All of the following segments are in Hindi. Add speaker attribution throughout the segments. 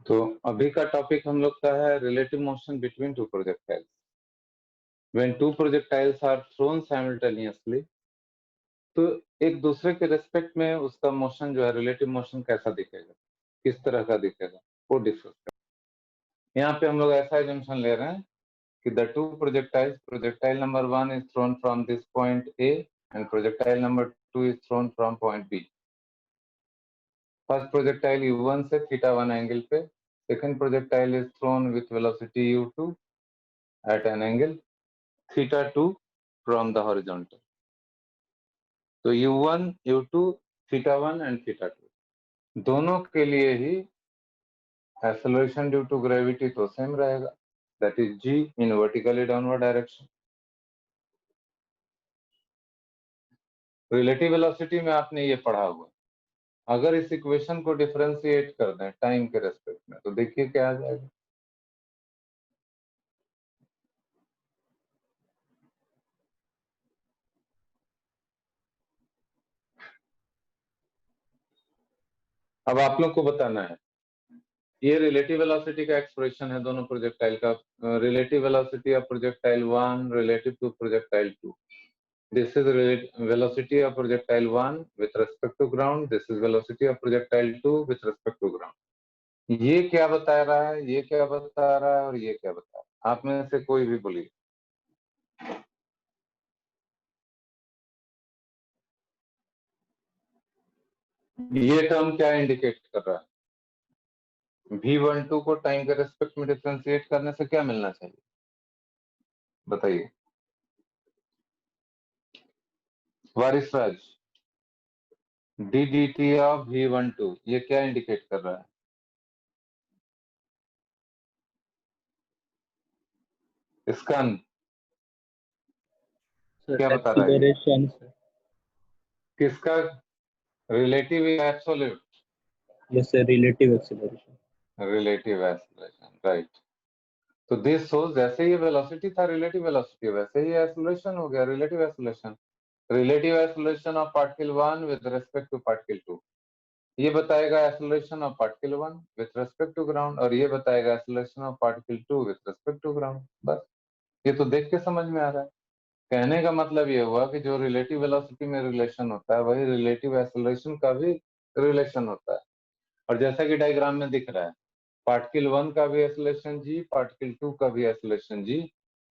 Speaker 1: तो अभी का टॉपिक हम लोग का है relative motion between two projectiles. When two projectiles are thrown simultaneously, तो एक दूसरे के रेस्पेक्ट में उसका मोशन जो है रिलेटिव मोशन कैसा दिखेगा, किस तरह का दिखेगा, वो डिस्कस करें। यहाँ पे हम लोग ऐसा एजम्पशन ले रहे हैं कि the two projectiles, projectile number 1 is thrown from this point A and projectile number 2 is thrown from point B. First projectile u1 से θ1 एंगल पे, second projectile is thrown with velocity u2 at an angle θ2 from the horizontal. तो u1, u2, θ1 and θ2 दोनों के लिए ही acceleration due to gravity तो सेम रहेगा, that is g in vertically downward direction. Relative velocity में आपने ये पढ़ा हुआ। अगर इस इक्वेशन को डिफरेंशिएट कर दें टाइम के रेस्पेक्ट में, तो देखिए क्या आ जाएगा। अब आप लोग को बताना है, ये रिलेटिव वेलोसिटी का एक्सप्रेशन है दोनों प्रोजेक्टाइल का। Relative velocity of projectile 1 relative to projectile 2। This is velocity of projectile 1 with respect to ground. This is velocity of projectile 2 with respect to ground. ये क्या बता रहा है, ये क्या बता रहा है और ये क्या बता रहा है, आप में से कोई भी बोलिए। ये टर्म क्या इंडिकेट कर रहा है? V12 को टाइम के रेस्पेक्ट में डिफरेंशिएट करने से क्या मिलना चाहिए, बताइए वारिस राज। dt ऑफ V12 ये क्या इंडिकेट कर रहा है? इसका क्या बता रहा है?
Speaker 2: एक्सीलरेशन
Speaker 1: किसका? रिलेटिव या एब्सोल्यूट?
Speaker 2: जैसे relative acceleration.
Speaker 1: Relative acceleration, right. तो दिस शोज जैसे ये वेलोसिटी था रिलेटिव वेलोसिटी, वैसे ही एक्सीलरेशन हो गया relative acceleration. Relative acceleration of particle 1 with respect to particle 2 ये बताएगा acceleration of particle 1 with respect to ground, और ये बताएगा acceleration of particle 2 with respect to ground. बस ये तो देख के समझ में आ रहा है। कहने का मतलब ये हुआ कि जो रिलेटिव वेलोसिटी में रिलेशन होता है वही रिलेटिव एक्सीलरेशन का भी रिलेशन होता है। और जैसा कि डायग्राम में दिख रहा है, पार्टिकल 1 का भी एक्सीलरेशन g, पार्टिकल 2 का भी acceleration g।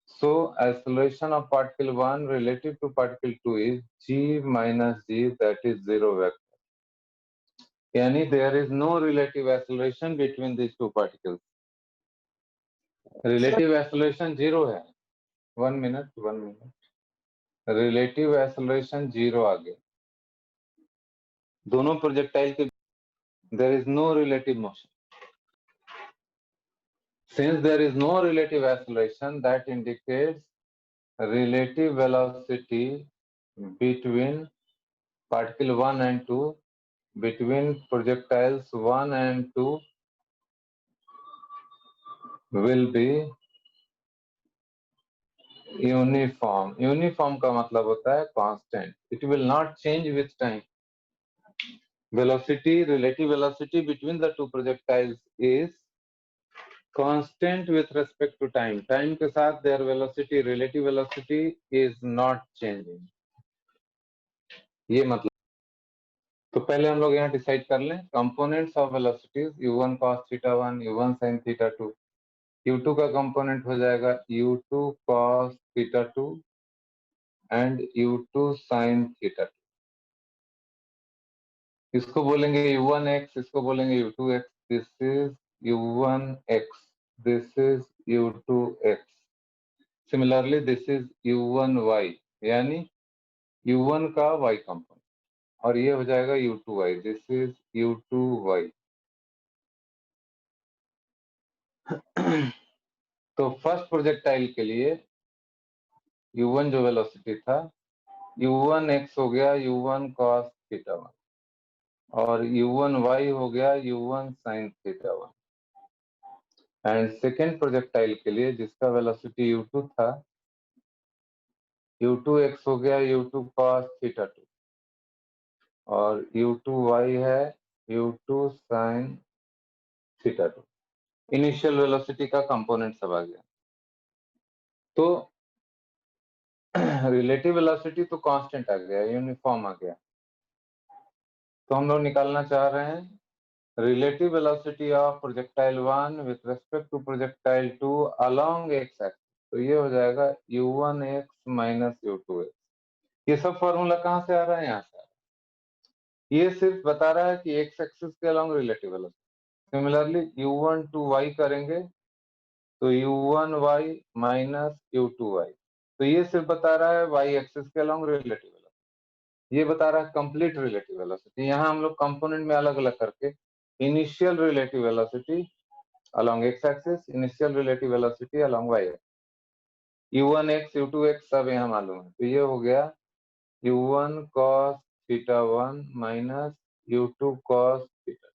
Speaker 1: So acceleration of particle 1 relative to particle 2 is g minus g, that is zero vector. यानी there is no relative acceleration between these two particles. Relative acceleration zero है। 1 minute। Relative acceleration zero आ गया। दोनों प्रोजेक्टाइल के there is no relative motion. Since there is no relative acceleration, that indicates relative velocity between particle 1 and 2, between projectiles 1 and 2 will be uniform. Uniform का मतलब होता है constant. It will not change with time. Velocity, relative velocity between the two projectiles is constant with respect to time. Time के साथ their velocity, relative velocity is not changing. ये मतलब तो पहले हम लोग यहाँ डिसाइड कर लें components of velocities u1 cos θ1, u1 sin θ2। u2 का कंपोनेंट हो जाएगा u2 cos θ2 and u2 sin θ2। इसको बोलेंगे u1x, इसको बोलेंगे u2x। This is u1x, this is u2x। Similarly this is u1y, यानी u1 का y कंपोनेंट, और ये हो जाएगा u2y, दिस इज u2y। तो फर्स्ट प्रोजेक्टाइल के लिए u1 जो वेलोसिटी था u1x हो गया u1 cos θ1, और u1y हो गया u1 sin θ1। And second projectile के लिए जिसका वेलोसिटी u2 था u2x हो गया u2 cos θ2, और u2y है u2 sin θ2। इनिशियल वेलोसिटी का कंपोनेंट सब आ गया। तो रिलेटिव वेलोसिटी तो कांस्टेंट आ गया, यूनिफॉर्म आ गया। तो हम लोग निकालना चाह रहे हैं relative velocity of projectile 1 with respect to projectile 2 along x axis. तो ये हो जाएगा u1x माइनस u2x। ये सब फॉर्मूला कहाँ से आ रहा है? यहाँ से आ रहा है। ये सिर्फ बता रहा है कि एक्स एक्सिस के along relative velocity. Similarly u1 to y करेंगे तो u1y माइनस u2y। तो ये सिर्फ बता रहा है y एक्सिस के अलोंग रिलेटिव वेलोसिटी। ये बता रहा है कंप्लीट रिलेटिव वेलोसिटी। यहाँ हम लोग कंपोनेंट में अलग अलग करके initial relative velocity along x axis, initial relative velocity along y axis, u1x u2x सब यहाँ मालूम है। तो ये हो गया u1 cos theta 1 minus u2 cos theta.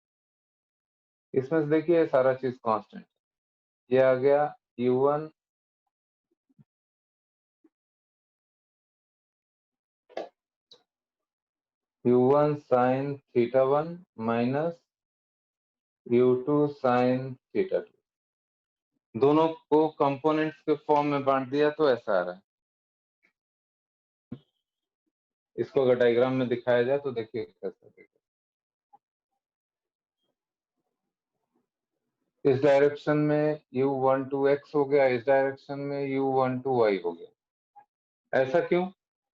Speaker 1: इसमें से देखिए सारा चीज कांस्टेंट है। ये आ गया u1 sin theta 1 minus u2 sin theta 2। दोनों को कंपोनेंट्स के फॉर्म में बांट दिया तो ऐसा आ रहा है। इसको अगर डायग्राम में दिखाया जाए तो देखिए कैसा दिखेगा। इस डायरेक्शन में u12x हो गया, इस डायरेक्शन में u12y हो गया। ऐसा क्यों?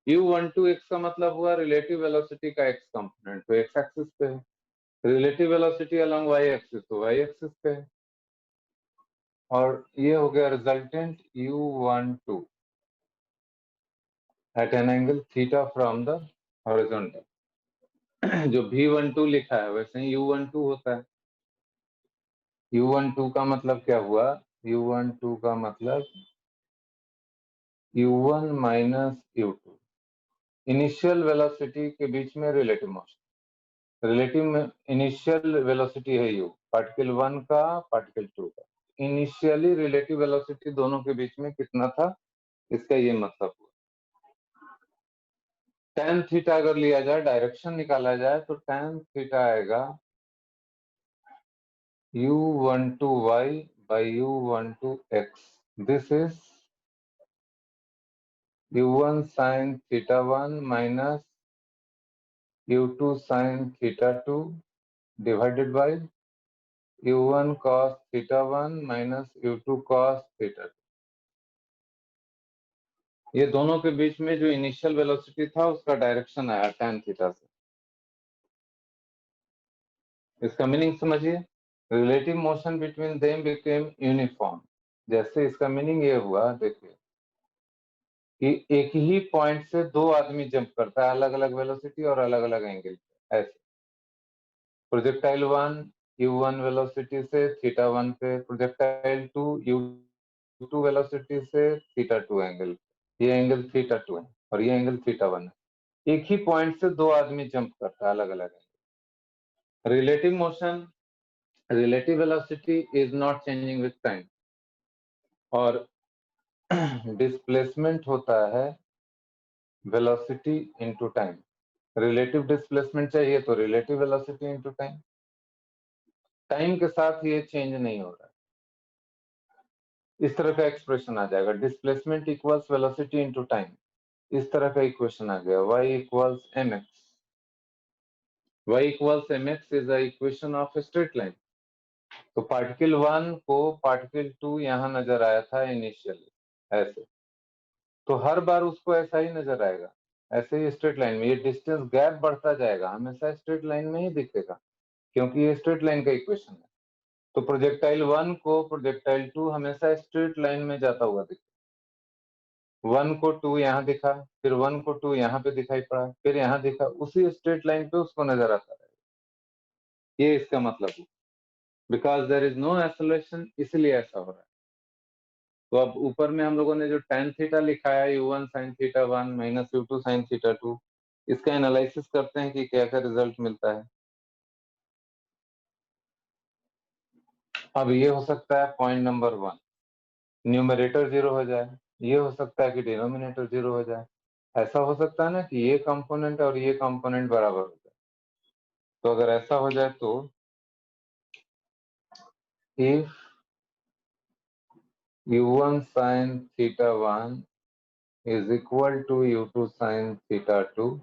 Speaker 1: u12x का मतलब हुआ रिलेटिव वेलोसिटी का x कंपोनेंट तो x एक्सिस पे है, relative velocity along y axis तो y एक्सिस पे है, और ये हो गया resultant u12 at an angle theta from the horizontal. जो v12 लिखा है वैसे ही u12 होता है। u12 का मतलब क्या हुआ? u12 का मतलब u1 minus u2 initial velocity के बीच में रिलेटिव मोशन। रिलेटिव में इनिशियल वेलोसिटी है u, पार्टिकल 1 का पार्टिकल 2 का। इनिशियली रिलेटिव वेलोसिटी दोनों के बीच में कितना था, इसका ये मतलब हुआ। tan थीटा अगर लिया जाए, डायरेक्शन निकाला जाए तो tan थीटा आएगा u12y by u12x। This is u1 sin theta 1 minus u2 sin theta 2 divided by u1 cos theta 1 minus u2 cos theta 2। ये दोनों के बीच में जो इनिशियल वेलोसिटी था उसका डायरेक्शन आया tan थीटा से। इसका मीनिंग समझिए, relative motion between them became uniform. जैसे इसका मीनिंग ये हुआ, देखिए कि एक ही पॉइंट से दो आदमी जंप करता है अलग अलग वेलोसिटी और अलग अलग एंगल पे। ऐसे प्रोजेक्टाइल 1 u1 वेलोसिटी से थीटा 1 पे, प्रोजेक्टाइल 2 u2 वेलोसिटी से थीटा 2 एंगल। ये एंगल थीटा 2 है और ये एंगल थीटा 1 है। एक ही पॉइंट से दो आदमी जंप करता है अलग अलग angle. Relative motion, relative velocity is not changing with time, और डिस्प्लेसमेंट होता है velocity into time. Relative displacement चाहिए तो relative velocity into time. Time के साथ ये चेंज नहीं हो रहा है। इस तरह का एक्सप्रेशन आ जाएगा, displacement equals velocity into time. इस तरह का इक्वेशन आ गया, y equals mx। y equals mx is the equation of straight line. तो पार्टिकल 1 को पार्टिकल 2 यहाँ नजर आया था इनिशियली ऐसे, तो हर बार उसको ऐसा ही नजर आएगा, ऐसे ही स्ट्रेट लाइन में। ये डिस्टेंस गैप बढ़ता जाएगा, हमेशा स्ट्रेट लाइन में ही दिखेगा क्योंकि ये स्ट्रेट लाइन का इक्वेशन है। तो प्रोजेक्टाइल 1 को प्रोजेक्टाइल 2 हमेशा स्ट्रेट लाइन में जाता हुआ दिखेगा। 1 को 2 यहाँ दिखा, फिर 1 को 2 यहाँ पे दिखाई पड़ा, फिर यहाँ दिखा, उसी स्ट्रेट लाइन पे उसको नजर आता रहेगा। ये इसका मतलब है, because there is no acceleration, इसलिए ऐसा हो रहा है। तो अब ऊपर में हम लोगों ने जो tan थीटा लिखा है u1 sin theta 1 minus u2 sin theta 2, इसका एनालिसिस करते हैं कि क्या क्या रिजल्ट मिलता है। अब ये हो सकता है पॉइंट नंबर 1 न्यूमरेटर 0 हो जाए, ये हो सकता है कि डिनोमिनेटर 0 हो जाए, ऐसा हो सकता है ना कि ये कंपोनेंट और ये कंपोनेंट बराबर हो जाए। तो अगर ऐसा हो जाए तो if u1 sin theta 1 is equal to u2 sin theta 2,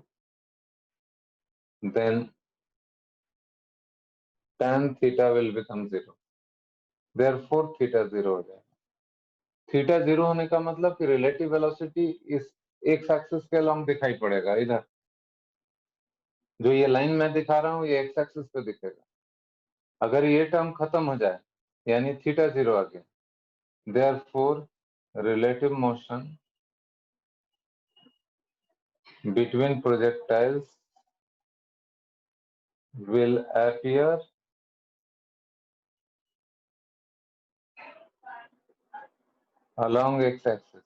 Speaker 1: then tan theta will become 0, therefore theta 0 हो जाएगा। थीटा 0 होने का मतलब कि रिलेटिव वेलोसिटी इस एक्स एक्सिस के अलॉन्ग दिखाई पड़ेगा। इधर जो ये लाइन मैं दिखा रहा हूँ ये एक्स एक्सिस पे दिखेगा। अगर ये टर्म खत्म हो जाए यानी थीटा 0 आ गया, therefore relative motion between projectiles will appear along x axis।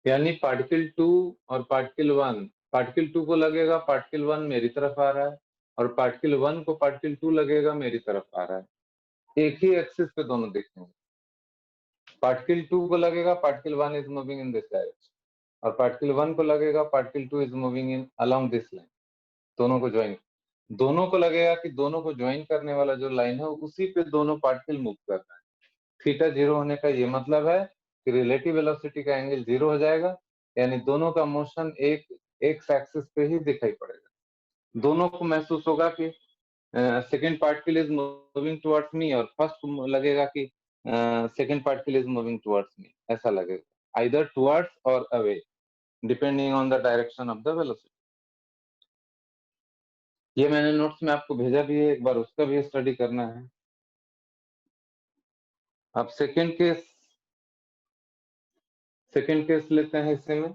Speaker 1: यानी पार्टिकल 2 और पार्टिकल 1, पार्टिकल 2 को लगेगा पार्टिकल 1 मेरी तरफ आ रहा है और पार्टिकल 1 को पार्टिकल 2 लगेगा मेरी तरफ आ रहा है। एक ही एक्सिस पे दोनों देखेंगे। पार्टिकल 2 को लगेगा particle 1 is moving in this direction और पार्टिकल 1 को लगेगा particle 2 is moving in along this line. दोनों को ज्वाइन, दोनों को लगेगा कि दोनों को ज्वाइन करने वाला जो लाइन है उसी पे दोनों पार्टिकल मूव कर रहे हैं। थीटा 0 होने का ये मतलब है कि रिलेटिव वेलोसिटी का एंगल 0 हो जाएगा, यानी दोनों का मोशन एक एक्स एक्सिस पे ही दिखाई पड़ेगा। दोनों को महसूस होगा कि second particle is moving towards me और फर्स्ट को लगेगा कि second particle is moving towards me, ऐसा लगेगा, आइदर टुवर्ड्स और away depending on the direction of the velocity. ये मैंने नोट्स में आपको भेजा भी है, एक बार उसका भी स्टडी करना है। अब सेकेंड केस लेते हैं हिस्से में।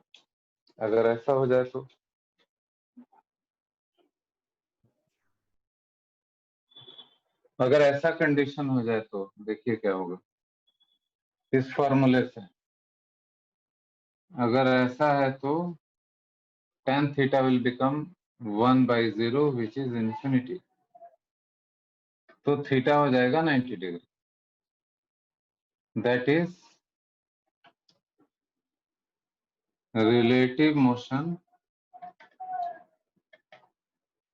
Speaker 1: अगर ऐसा हो जाए तो अगर ऐसा कंडीशन हो जाए तो देखिए क्या होगा। इस फॉर्मूले से अगर ऐसा है तो tan theta will become 1/0 which is infinity, तो थीटा हो जाएगा 90 degree. That is relative motion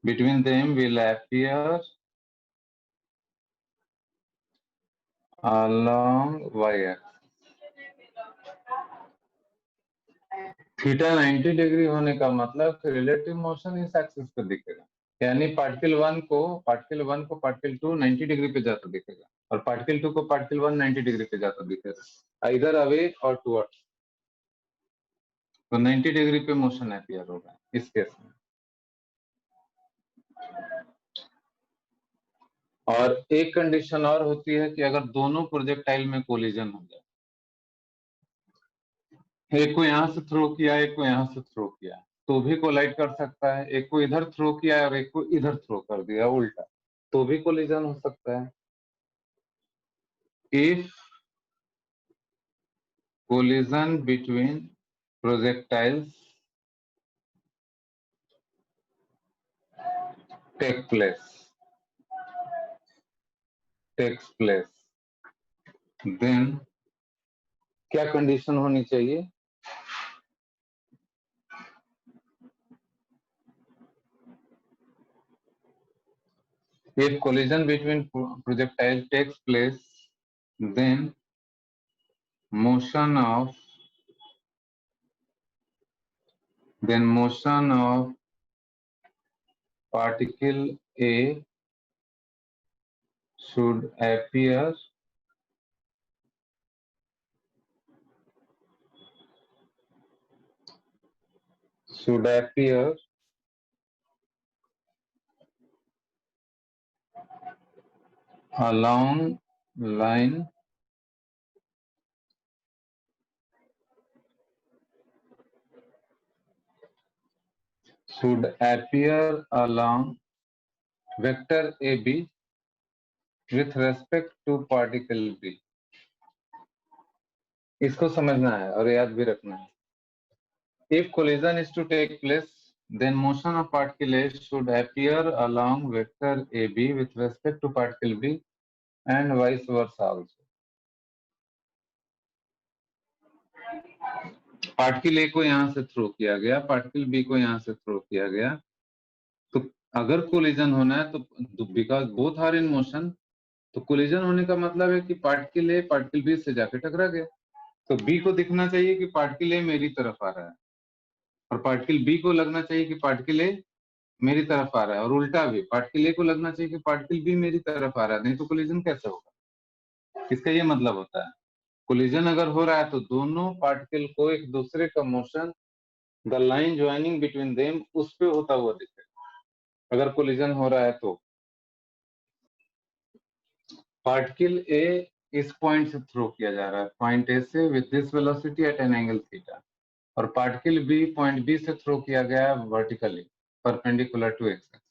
Speaker 1: between them will appear along y-axis। Theta 90 degree होने का मतलब रिलेटिव मोशन इस एक्सिस पर दिखेगा, यानी पार्टिकल 1 को पार्टिकल 2 90 डिग्री पे जाता दिखेगा और पार्टिकल 2 को पार्टिकल 1 90 डिग्री पे जाता दिखेगा, इधर अवे और टुवर्ड्स। तो 90 डिग्री पे मोशन अपीयर होगा इस केस में। और एक कंडीशन और होती है कि अगर दोनों प्रोजेक्टाइल में कोलिजन हो जाए, एक को यहां से थ्रो किया एक को यहां से थ्रो किया तो भी कोलाइड कर सकता है, एक को इधर थ्रो किया और एक को इधर थ्रो कर दिया उल्टा तो भी कोलिजन हो सकता है। If collision between projectiles takes place then क्या कंडीशन होनी चाहिए? If collision between projectile takes place, then motion of particle A should appear along line vector AB with respect to particle B। इसको समझना है और याद भी रखना है। If collision is to take place, then motion of particle A should appear along vector AB with respect to particle B and vice versa also। Particle A को यहां से थ्रो किया गया, पार्टिकल बी को यहां से थ्रो किया गया, तो अगर कोलिजन होना है तो because both are in motion तो कोलिजन होने का मतलब है कि पार्टिकल ए पार्टिकल बी से जाके टकरा गया। तो बी को दिखना चाहिए कि पार्टिकल ए मेरी तरफ आ रहा है, और पार्टिकल बी को लगना चाहिए कि पार्टिकल ए मेरी तरफ आ रहा है, और उल्टा भी पार्टिकल ए को लगना चाहिए कि पार्टिकल बी मेरी तरफ आ रहा है, नहीं तो कोलिजन कैसे होगा। इसका ये मतलब होता है कोलिजन अगर हो रहा है तो दोनों पार्टिकल को एक दूसरे का motion, the line joining between them, उस पे होता हुआ दिखेगा अगर कोलिजन हो रहा है। तो पार्टिकल ए इस पॉइंट से थ्रो किया जा रहा है, पॉइंट ए से with this velocity at an angle theta, और पार्टिकल बी पॉइंट बी से थ्रो किया गया है vertically perpendicular to x axis.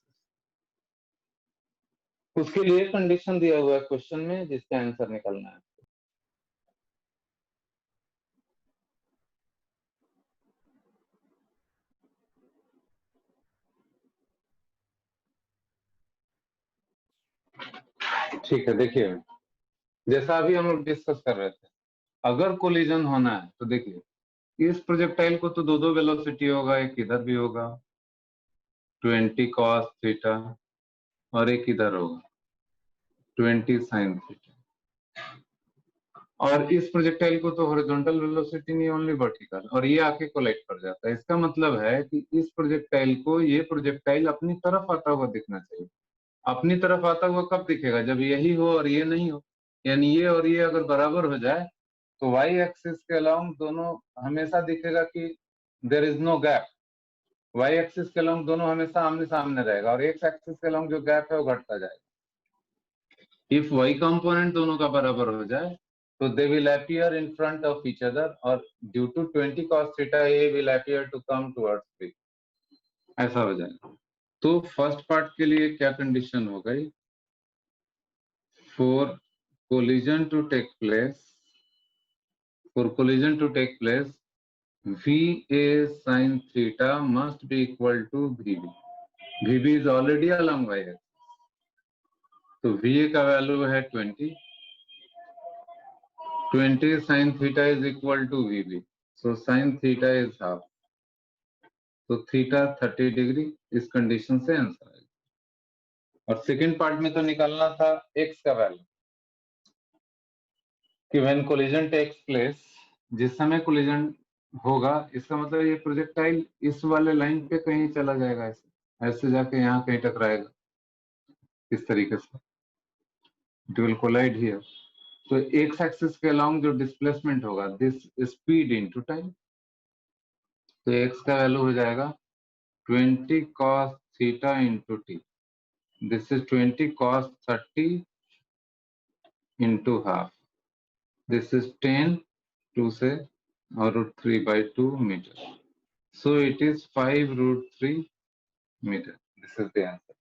Speaker 1: उसके लिए कंडीशन दिया हुआ है क्वेश्चन में, जिसका आंसर निकालना है। ठीक है, देखिए जैसा अभी हम लोग डिस्कस कर रहे थे, अगर कोलिजन होना है तो देखिए इस प्रोजेक्टाइल को तो दो दो वेलोसिटी होगा, एक इधर भी होगा 20 cos थीटा, और एक इधर होगा 20 sin थीटा, और इस प्रोजेक्टाइल को तो हॉरिजॉन्टल वेलोसिटी नहीं, ओनली वर्टिकल, और ये आके कोलाइड कर जाता है। इसका मतलब है कि इस प्रोजेक्टाइल को ये प्रोजेक्टाइल अपनी तरफ आता हुआ दिखना चाहिए। अपनी तरफ आता हुआ कब दिखेगा, जब यही हो और ये नहीं हो, यानी ये और ये अगर बराबर हो जाए तो वाई एक्सिस के अलोंग दोनों हमेशा दिखेगा कि there is no gap. Y axis के अलोंग दोनों हमेशा आमने सामने रहेगा, और एक्स एक्सिस के अलोंग जो गैप है वो घटता जाएगा। इफ वाई कंपोनेंट दोनों का बराबर हो जाए तो they will appear in front of each other, और due to 20 cos theta a will appear to come towards B, ऐसा हो जाएगा। तो फर्स्ट पार्ट के लिए क्या कंडीशन हो गई, for collision to take place, VA sin theta must be equal to VB. VB is already along y axis, तो VA का वैल्यू है 20 sin theta is equal to VB, so sin theta is half, तो थीटा 30 डिग्री। इस कंडीशन से आंसर आएगा। और सेकंड पार्ट में तो निकालना था x का वैल्यू, कि व्हेन कोलिजन टेक्स प्लेस, जिस समय कोलिजन होगा, इसका मतलब ये प्रोजेक्टाइल इस वाले लाइन पे कहीं चला जाएगा, ऐसे ऐसे जाके यहाँ कहीं टकराएगा, इस तरीके से इट विल कोलाइड हियर। तो एक्स एक्सिस के अलोंग जो डिस्प्लेसमेंट होगा, दिस स्पीड इनटू टाइम, तो एक्स का वैल्यू हो जाएगा 20 cos theta into T, this is 20 cos 30 into half, this is 10 2 से और √3/2 metre, so it is 5√3 meter. This is the answer.